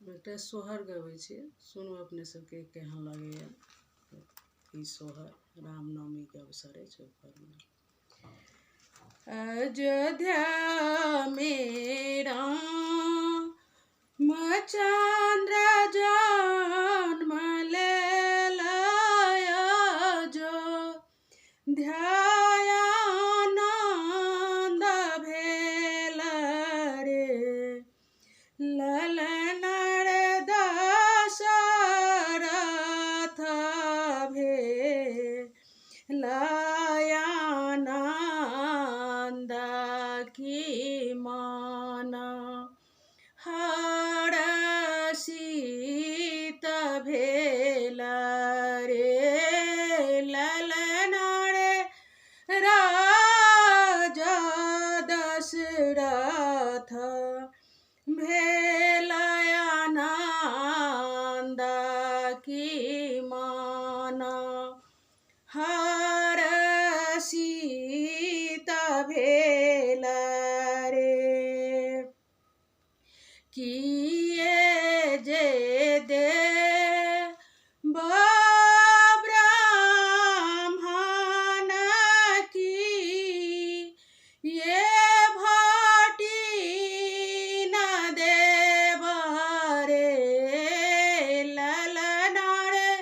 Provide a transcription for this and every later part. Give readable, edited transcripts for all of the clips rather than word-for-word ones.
एकटा सोहर गबै छी, सुनू अपने सबके केहन लगैए ई सोहर रामनवमीके अवसर अछि ओहिपर। अयोध्या में रामचंद्र जन्म लेलय, अयोध्यानंद भेल रे, ललन रे दशरथ भेलयानंद की मान, हर्षित भेल रे, ललन रे राजा दशरथ भेलयानंद की मान, हर्षित भेल रे। किए जे देव ब्राह्मण की, ये भटी न देव रे, ललन रे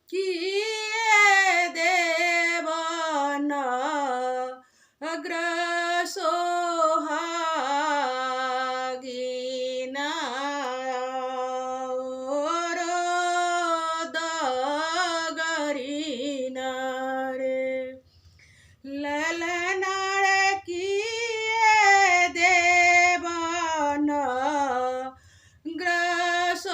किए देव न अग्रसोहागिन औरदगरिन रे, ललन रे किए देव न अग्रसोहागिन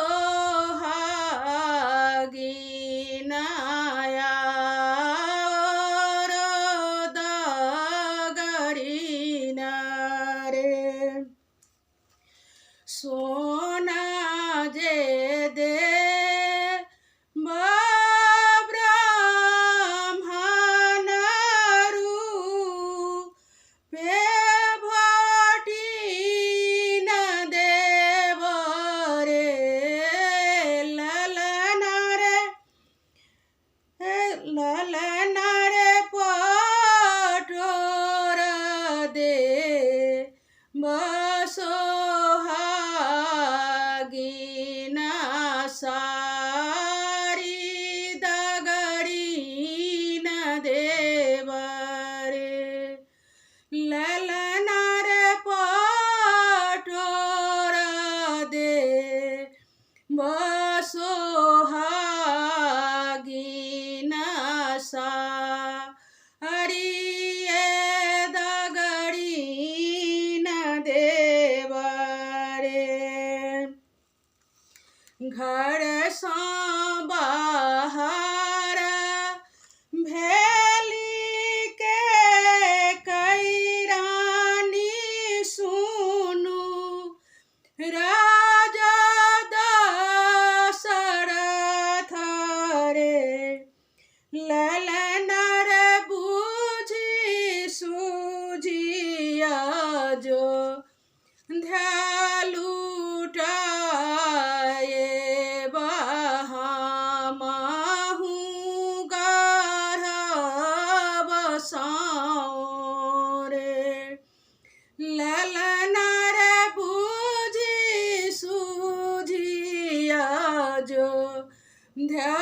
औरदगरिन रे। सोना जे देव ब्राह्मण रूपे भटी न देव रे, ललन रे पठोर दे बसोहागिन सारी दगरिन देव रे, ललन रे पठोर दे बसोहागिन सारी दगरिन देव रे। घर सँ बाहर भेली के कई रानी सुनू, राजा दशरथ रे, ललन रे बूझी सूझिया जो ध्यालुटाए बहामहु गढ़ब साओ रे, ललन रे बूझी सूझिया जो ध्या